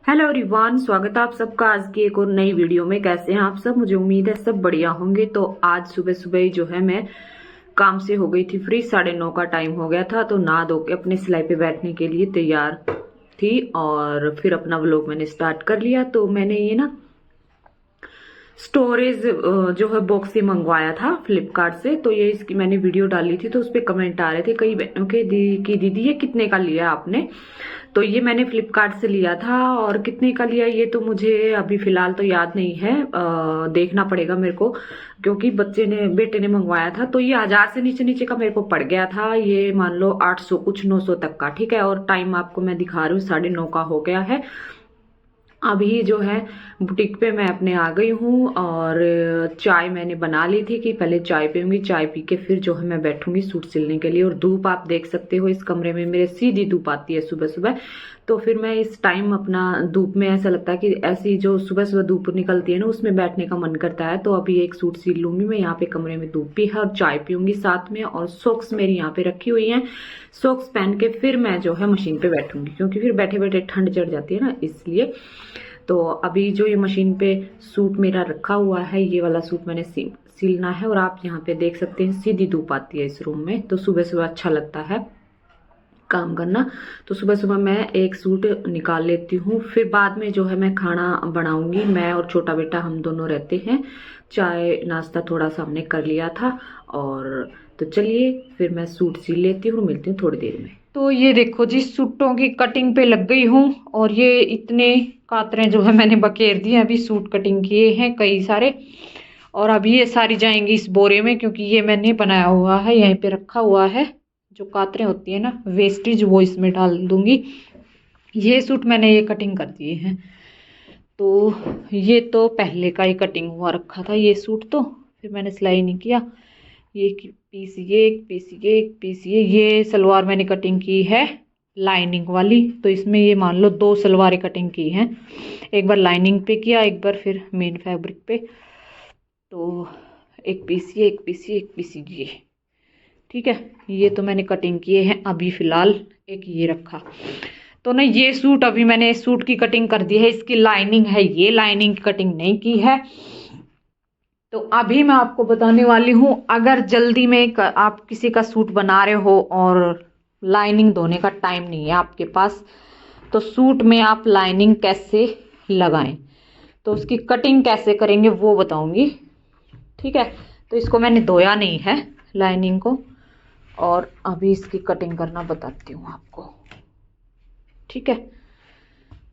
Hello everyone, स्वागत है आप सबका आज की एक और नई वीडियो में। कैसे हैं आप सब? मुझे उम्मीद है सब बढ़िया होंगे। तो आज सुबह सुबह ही जो है मैं काम से हो गई थी फ्री। 9:30 का टाइम हो गया था, तो नहा धो के अपने सिलाई पे बैठने के लिए तैयार थी और फिर अपना व्लॉग मैंने स्टार्ट कर लिया। तो मैंने ये ना स्टोरेज जो है बॉक्स से मंगवाया था फ्लिपकार्ट से। तो ये इसकी मैंने वीडियो डाली थी, तो उस पर कमेंट आ रहे थे कई बहनों के कि दीदी ये कितने का लिया आपने। तो ये मैंने फ्लिपकार्ट से लिया था और कितने का लिया ये तो मुझे अभी फिलहाल तो याद नहीं है, देखना पड़ेगा मेरे को, क्योंकि बेटे ने मंगवाया था। तो ये 1000 से नीचे नीचे का मेरे को पड़ गया था। ये मान लो 800 कुछ 900 तक का, ठीक है। और टाइम आपको मैं दिखा रही हूँ, 9:30 का हो गया है। अभी जो है बुटीक पे मैं अपने आ गई हूँ और चाय मैंने बना ली थी कि पहले चाय पीऊंगी, चाय पी के फिर जो है मैं बैठूंगी सूट सिलने के लिए। और धूप आप देख सकते हो इस कमरे में मेरे सीधी धूप आती है सुबह सुबह। तो फिर मैं इस टाइम अपना धूप में ऐसा लगता है कि ऐसी जो सुबह सुबह धूप निकलती है ना, उसमें बैठने का मन करता है। तो अभी एक सूट सिल लूंगी मैं। यहाँ पे कमरे में धूप भी है और चाय पीऊंगी साथ में, और सॉक्स मेरी यहाँ पे रखी हुई है। सॉक्स पहन के फिर मैं जो है मशीन पे बैठूंगी, क्योंकि फिर बैठे बैठे ठंड चढ़ जाती है ना, इसलिए। तो अभी जो ये मशीन पे सूट मेरा रखा हुआ है, ये वाला सूट मैंने सिलना है। और आप यहाँ पे देख सकते हैं सीधी धूप आती है इस रूम में, तो सुबह सुबह अच्छा लगता है काम करना। तो सुबह सुबह मैं एक सूट निकाल लेती हूँ, फिर बाद में जो है मैं खाना बनाऊंगी। मैं और छोटा बेटा हम दोनों रहते हैं। चाय नाश्ता थोड़ा सा हमने कर लिया था। और तो चलिए फिर मैं सूट सिल लेती हूँ, मिलती हूँ थोड़ी देर में। तो ये देखो जी, सूटों की कटिंग पे लग गई हूँ और ये इतने कातरे जो है मैंने बखेर दिए। अभी सूट कटिंग किए हैं कई सारे, और अभी ये सारी जाएंगी इस बोरे में, क्योंकि ये मैंने बनाया हुआ है, यहीं पे रखा हुआ है। जो कातरें होती है ना वेस्टेज, वो इसमें डाल दूंगी। ये सूट मैंने ये कटिंग कर दिए हैं। तो ये तो पहले का ही कटिंग हुआ रखा था ये सूट, तो फिर मैंने सिलाई नहीं किया। ये पीस, ये एक पीस, ये एक पीस, ये सलवार मैंने कटिंग की है लाइनिंग वाली। तो इसमें ये मान लो 2 सलवारें कटिंग की हैं, एक बार लाइनिंग पे किया, एक बार फिर मेन फैब्रिक पे। तो एक पीस ये, एक पीस ये, एक पीस ये, ठीक है। ये तो मैंने कटिंग किए हैं अभी फिलहाल। एक ये रखा। तो ना ये सूट अभी मैंने इस सूट की कटिंग कर दी है, इसकी लाइनिंग है, ये लाइनिंग की कटिंग नहीं की है। तो अभी मैं आपको बताने वाली हूँ, अगर जल्दी में आप किसी का सूट बना रहे हो और लाइनिंग धोने का टाइम नहीं है आपके पास, तो सूट में आप लाइनिंग कैसे लगाएं, तो उसकी कटिंग कैसे करेंगे वो बताऊंगी, ठीक है। तो इसको मैंने धोया नहीं है लाइनिंग को, और अभी इसकी कटिंग करना बताती हूँ आपको, ठीक है।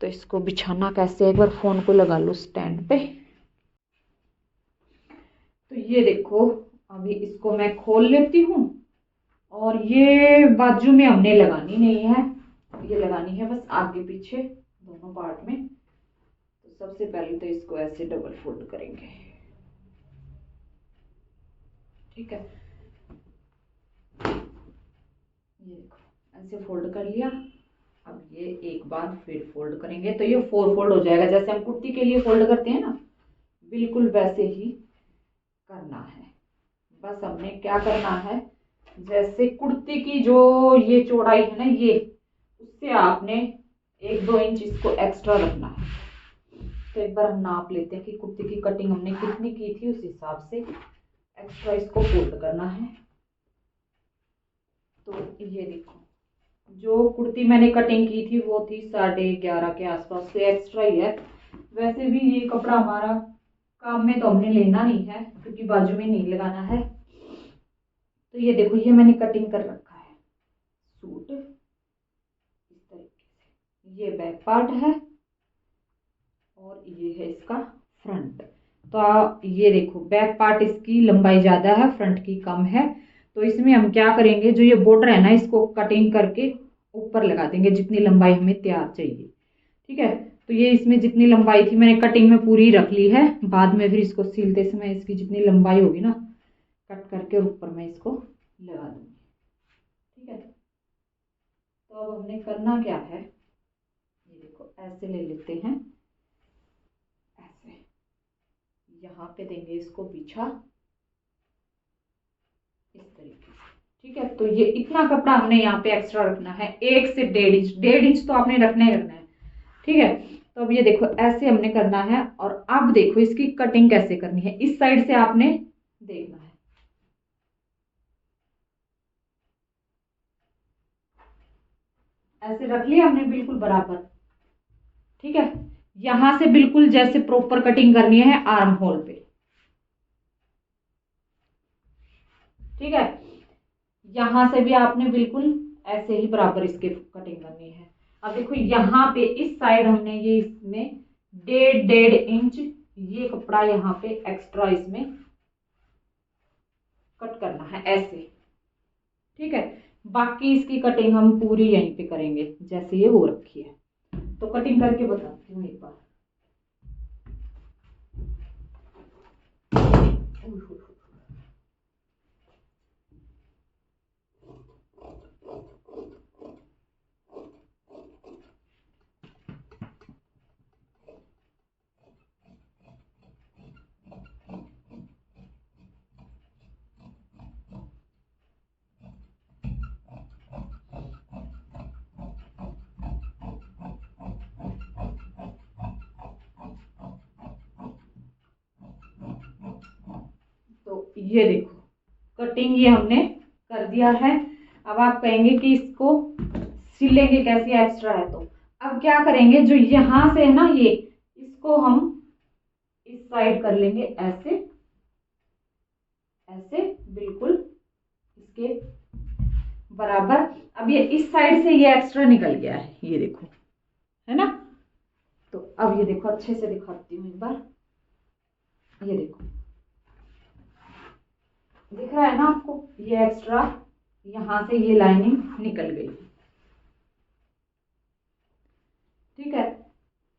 तो इसको बिछाना कैसे, एक बार फोन को लगा लो स्टैंड पे। तो ये देखो, अभी इसको मैं खोल लेती हूँ। और ये बाजू में हमने लगानी नहीं है, ये लगानी है बस आगे पीछे दोनों पार्ट में। तो सबसे पहले तो इसको ऐसे डबल फोल्ड करेंगे, ठीक है। ये देखो ऐसे फोल्ड कर लिया। अब ये एक बार फिर फोल्ड करेंगे, तो ये 4 फोल्ड हो जाएगा, जैसे हम कुर्ती के लिए फोल्ड करते हैं ना, बिल्कुल वैसे ही करना है। बस हमने क्या करना है, जैसे कुर्ती की जो ये चौड़ाई है ना, ये उससे आपने 1-2 इंच इसको एक्स्ट्रा रखना है। तो एक बार हम नाप लेते हैं कि कुर्ती की कटिंग हमने कितनी की थी, उस हिसाब से एक्स्ट्रा इसको फोल्ड करना है। तो ये देखो, जो कुर्ती मैंने कटिंग की थी वो थी 11.5 के आसपास, से एक्स्ट्रा ही है। वैसे भी ये कपड़ा हमारा काम में तो हमने लेना नहीं है, क्योंकि बाजू में नहीं लगाना है। तो ये देखो, ये मैंने कटिंग कर रखा है सूट इस तरीके से। ये बैक पार्ट है और ये है इसका फ्रंट। तो ये देखो, बैक पार्ट इसकी लंबाई ज्यादा है, फ्रंट की कम है। तो इसमें हम क्या करेंगे, जो ये बॉर्डर है ना, इसको कटिंग करके ऊपर लगा देंगे जितनी लंबाई हमें तैयार चाहिए, ठीक है। तो ये इसमें जितनी लंबाई थी मैंने कटिंग में पूरी रख ली है। बाद में फिर इसको सिलते समय इसकी जितनी लंबाई होगी ना, कट करके ऊपर में इसको लगा दूंगी, ठीक है। तो अब हमने करना क्या है, ये देखो ऐसे ले लेते हैं, ऐसे यहाँ पे देंगे इसको बिछा इस तरीके से, ठीक है। तो ये इतना कपड़ा हमने यहाँ पे एक्स्ट्रा रखना है, 1 से 1.5 इंच, 1.5 इंच तो आपने रखना ही रखना है, ठीक है। तो अब ये देखो ऐसे हमने करना है। और अब देखो इसकी कटिंग कैसे करनी है, इस साइड से आपने देखना है। ऐसे रख लिया हमने बिल्कुल बराबर, ठीक है। यहां से बिल्कुल जैसे प्रॉपर कटिंग करनी है आर्म होल पे, ठीक है। यहां से भी आपने बिल्कुल ऐसे ही बराबर इसके कटिंग करनी है। अब देखो यहाँ पे इस साइड हमने ये इसमें 1.5 इंच ये कपड़ा यहाँ पे एक्स्ट्रा इसमें कट करना है ऐसे, ठीक है। बाकी इसकी कटिंग हम पूरी यहीं पे करेंगे जैसे ये हो रखी है। तो कटिंग करके बताती हूँ एक बार। तो ये देखो कटिंग ये हमने कर दिया है। अब आप कहेंगे कि इसको सिलेंगे कैसे, एक्स्ट्रा है तो। अब क्या करेंगे, जो यहां से है ना ये, इसको हम इस साइड कर लेंगे ऐसे ऐसे बिल्कुल इसके बराबर। अब ये इस साइड से ये एक्स्ट्रा निकल गया है, ये देखो, है ना। तो अब ये देखो अच्छे से दिखाती हूँ एक बार। ये देखो दिख रहा है ना आपको, ये एक्स्ट्रा यहां से ये लाइनिंग निकल गई, ठीक है।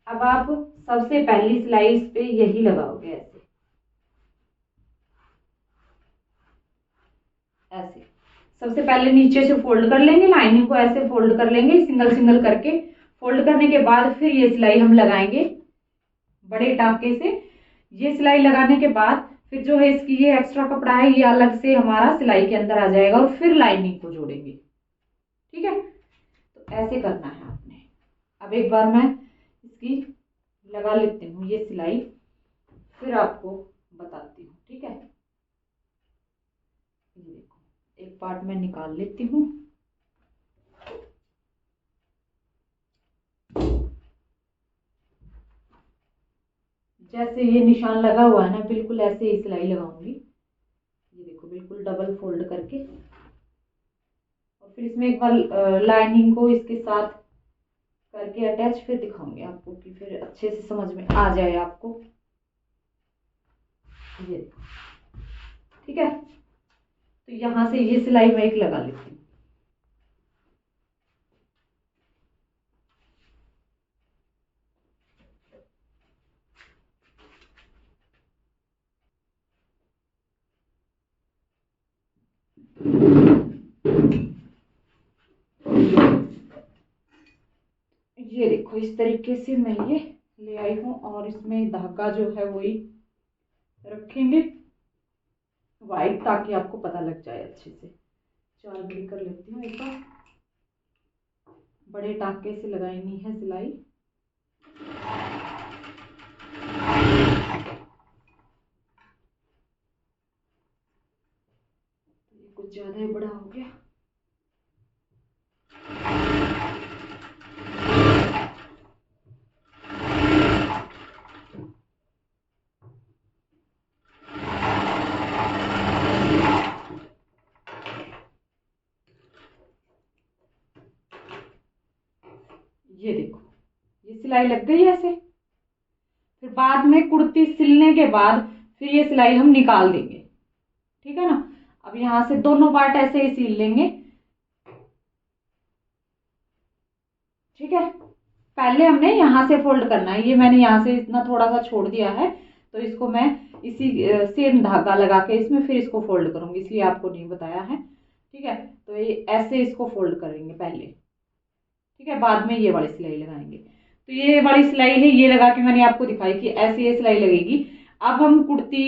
अब आप सबसे पहली सिलाई इस पे यही लगाओगे ऐसे ऐसे। सबसे पहले नीचे से फोल्ड कर लेंगे, लाइनिंग को ऐसे फोल्ड कर लेंगे सिंगल सिंगल करके। फोल्ड करने के बाद फिर ये सिलाई हम लगाएंगे बड़े टांके से। ये सिलाई लगाने के बाद फिर जो है इसकी ये एक्स्ट्रा कपड़ा है ये अलग से हमारा सिलाई के अंदर आ जाएगा और फिर लाइनिंग को जोड़ेंगे, ठीक है। तो ऐसे करना है आपने। अब एक बार मैं इसकी लगा लेती हूँ ये सिलाई, फिर आपको बताती हूँ, ठीक है। ये देखो एक पार्ट मैं निकाल लेती हूँ। जैसे ये निशान लगा हुआ है ना बिल्कुल ऐसे ही सिलाई लगाऊंगी। ये देखो बिल्कुल डबल फोल्ड करके, और फिर इसमें एक बार लाइनिंग को इसके साथ करके अटैच फिर दिखाऊंगी आपको कि फिर अच्छे से समझ में आ जाए आपको। ये देखो, ठीक है। तो यहां से ये सिलाई मैं एक लगा लेती हूँ। ये देखो इस तरीके से मैं ये ले आई हूँ, और इसमें धागा जो है वही रखेंगे वाइट, ताकि आपको पता लग जाए अच्छे से। 4 घड़ी कर लेती हूँ एक बार। बड़े टाके से लगानी है सिलाई। ये कुछ ज्यादा ही बड़ा हो गया। ये देखो ये सिलाई लग गई ऐसे। फिर बाद में कुर्ती सिलने के बाद फिर ये सिलाई हम निकाल देंगे, ठीक है ना। अब यहां से दोनों पार्ट ऐसे ही सिल लेंगे, ठीक है। पहले हमने यहां से फोल्ड करना है, ये मैंने यहां से इतना थोड़ा सा छोड़ दिया है, तो इसको मैं इसी सेम धागा लगा के इसमें फिर इसको फोल्ड करूंगी, इसलिए आपको नहीं बताया है, ठीक है। तो ये ऐसे इसको फोल्ड करेंगे पहले, ठीक है, बाद में ये वाली सिलाई लगाएंगे। तो ये वाली सिलाई है ये लगा के मैंने आपको दिखाई कि ऐसे ये सिलाई लगेगी। अब हम कुर्ती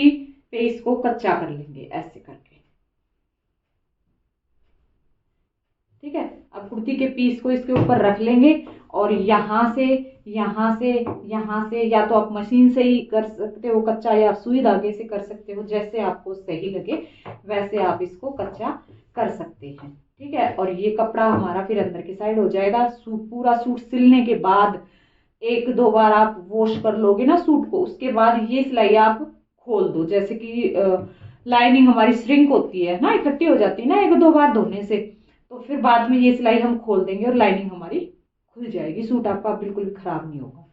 पे इसको कच्चा कर लेंगे ऐसे करके, ठीक है। अब कुर्ती के पीस को इसके ऊपर रख लेंगे और यहाँ से यहाँ से यहाँ से या तो आप मशीन से ही कर सकते हो कच्चा, या सुई धागे से कर सकते हो, जैसे आपको सही लगे वैसे आप इसको कच्चा कर सकते हैं। ठीक है, और ये कपड़ा हमारा फिर अंदर की साइड हो जाएगा। पूरा सूट सिलने के बाद 1-2 बार आप वॉश कर लोगे ना सूट को, उसके बाद ये सिलाई आप खोल दो। जैसे कि लाइनिंग हमारी श्रिंक होती है ना, इकट्ठी हो जाती है ना 1-2 बार धोने से, तो फिर बाद में ये सिलाई हम खोल देंगे और लाइनिंग हमारी खुल जाएगी, सूट आपका बिल्कुल भी खराब नहीं होगा।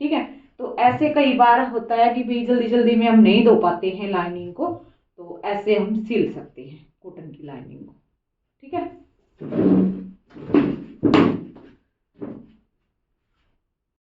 ठीक है, तो ऐसे कई बार होता है कि भाई जल्दी जल्दी में हम नहीं धो पाते हैं लाइनिंग को, तो ऐसे हम सिल सकते हैं कॉटन की लाइनिंग को। ठीक है।